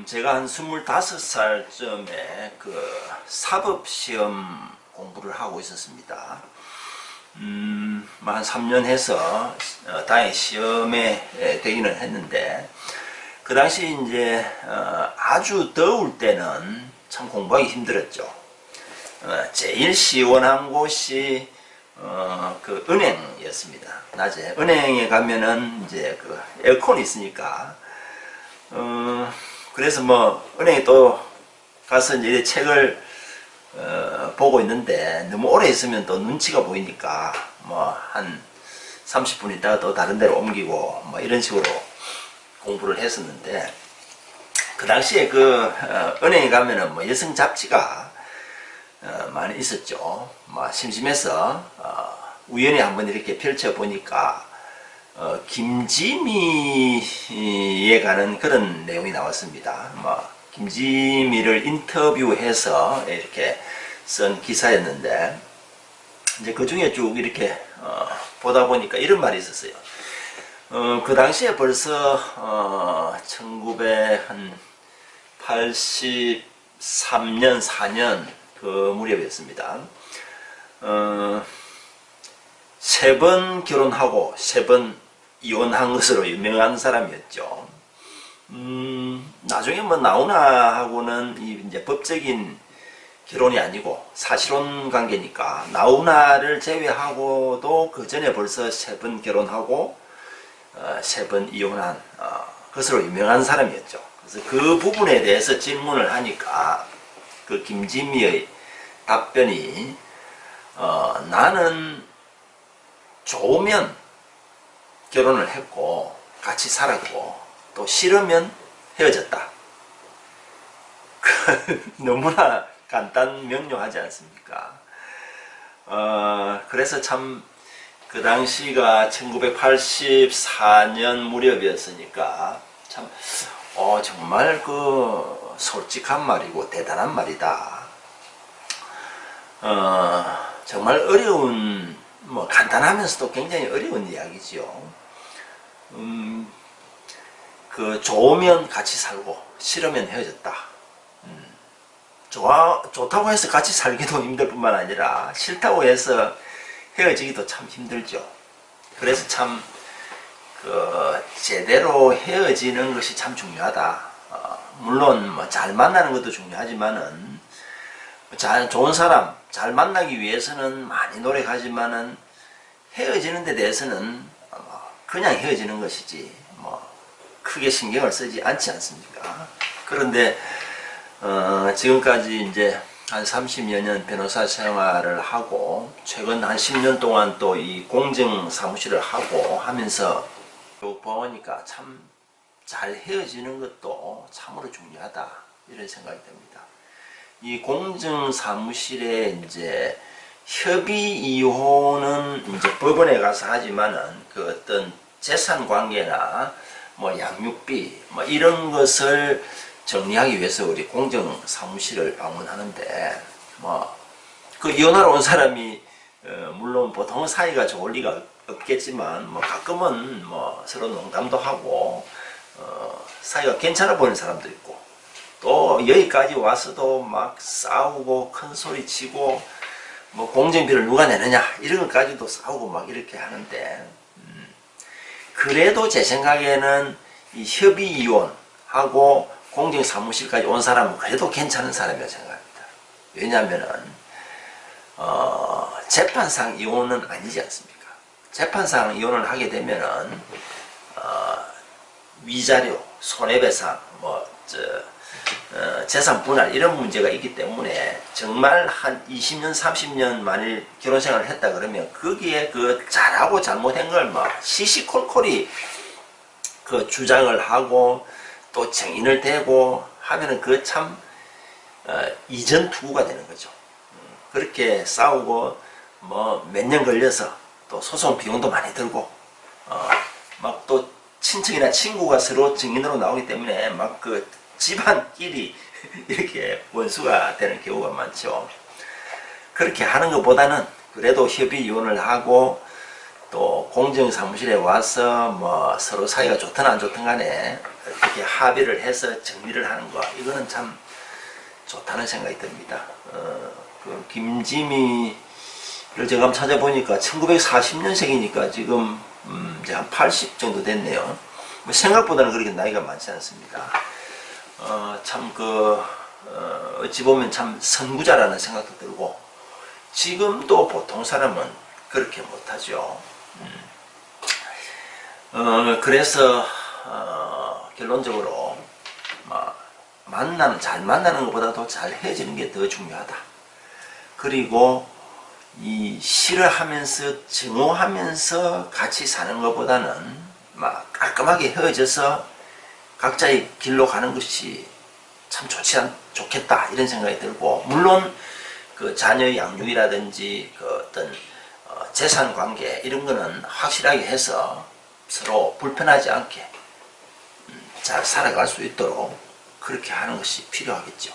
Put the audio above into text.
제가 한 25살쯤에 그 사법시험 공부를 하고 있었습니다. 한 3년 해서 다행히 시험에 되기는 했는데, 그 당시 이제 아주 더울 때는 참 공부하기 힘들었죠. 제일 시원한 곳이 그 은행이었습니다. 낮에 은행에 가면은 이제 그 에어컨이 있으니까 그래서 뭐 은행에 또 가서 이제 책을 보고 있는데, 너무 오래 있으면 또 눈치가 보이니까 뭐 한 30분 있다가 또 다른 데로 옮기고 뭐 이런 식으로 공부를 했었는데, 그 당시에 그 은행에 가면은 뭐 여성 잡지가 많이 있었죠. 뭐 심심해서 우연히 한번 이렇게 펼쳐 보니까 김지미에 관한 그런 내용이 나왔습니다. 뭐 김지미를 인터뷰해서 이렇게 쓴 기사였는데, 이제 그 중에 쭉 이렇게 보다 보니까 이런 말이 있었어요. 그 당시에 벌써 1983년 4년 그 무렵이었습니다. 3번 결혼하고 3번 이혼한 것으로 유명한 사람이었죠. 나중에 뭐 나훈아하고는 이제 법적인 결혼이 아니고 사실혼 관계니까, 나훈아를 제외하고도 그 전에 벌써 3번 결혼하고 3번 이혼한 것으로 유명한 사람이었죠. 그래서 그 부분에 대해서 질문을 하니까 그 김지미의 답변이 나는 좋으면 결혼을 했고 같이 살았고, 또 싫으면 헤어졌다. 너무나 간단 명료하지 않습니까? 그래서 참 그 당시가 1984년 무렵이었으니까 참 정말 그 솔직한 말이고 대단한 말이다. 정말 어려운, 뭐 간단하면서도 굉장히 어려운 이야기죠. 그 좋으면 같이 살고 싫으면 헤어졌다. 좋다고 해서 같이 살기도 힘들 뿐만 아니라 싫다고 해서 헤어지기도 참 힘들죠. 그래서 참 그 제대로 헤어지는 것이 참 중요하다. 물론 뭐 잘 만나는 것도 중요하지만은, 좋은 사람 잘 만나기 위해서는 많이 노력하지만은 헤어지는 데 대해서는 그냥 헤어지는 것이지 뭐 크게 신경을 쓰지 않지 않습니까? 그런데 지금까지 이제 한 30여 년 변호사 생활을 하고, 최근 한 10년 동안 또 이 공증 사무실을 하고 하면서 보니까 참 잘 헤어지는 것도 참으로 중요하다, 이런 생각이 듭니다. 이 공증 사무실에 이제 협의 이혼은 이제 법원에 가서 하지만은 그 어떤 재산 관계나 뭐 양육비 뭐 이런 것을 정리하기 위해서 우리 공정 사무실을 방문하는데, 뭐 그 이혼하러 온 사람이 물론 보통 사이가 좋을 리가 없겠지만, 뭐 가끔은 뭐 서로 농담도 하고 사이가 괜찮아 보이는 사람도 있고, 또 여기까지 와서도 막 싸우고 큰 소리 치고 뭐 공정비를 누가 내느냐 이런 것까지도 싸우고 막 이렇게 하는데, 그래도 제 생각에는 이 협의 이혼하고 공정 사무실까지 온 사람은 그래도 괜찮은 사람이라고 생각합니다. 왜냐하면은 재판상 이혼은 아니지 않습니까? 재판상 이혼을 하게 되면은 위자료, 손해배상, 재산 분할 이런 문제가 있기 때문에, 정말 한 20년, 30년 만일 결혼생활을 했다 그러면 거기에 그 잘하고 잘못한 걸 막 시시콜콜이 그 주장을 하고 또 증인을 대고 하면은 그 참 이전투구가 되는 거죠. 그렇게 싸우고 뭐 몇 년 걸려서 또 소송 비용도 많이 들고 막 또 친척이나 친구가 서로 증인으로 나오기 때문에 막 그 집안끼리 이렇게 원수가 되는 경우가 많죠. 그렇게 하는 것보다는 그래도 협의 이혼을 하고 또 공정사무실에 와서 뭐 서로 사이가 좋든 안 좋든 간에 어떻게 합의를 해서 정리를 하는 거, 이거는 참 좋다는 생각이 듭니다. 그 김지미를 제가 한번 찾아보니까 1940년생이니까 지금 이제 한 80 정도 됐네요. 뭐 생각보다는 그렇게 나이가 많지 않습니다. 참 어찌 보면 참 선구자라는 생각도 들고, 지금도 보통 사람은 그렇게 못하죠. 그래서 결론적으로 잘 만나는 것보다도 잘 헤어지는 게 더 중요하다. 그리고 이 싫어하면서 증오하면서 같이 사는 것보다는 깔끔하게 헤어져서 각자의 길로 가는 것이 참 좋겠다, 이런 생각이 들고, 물론 그 자녀 양육이라든지 그 어떤 재산 관계 이런 거는 확실하게 해서 서로 불편하지 않게 잘 살아갈 수 있도록 그렇게 하는 것이 필요하겠죠.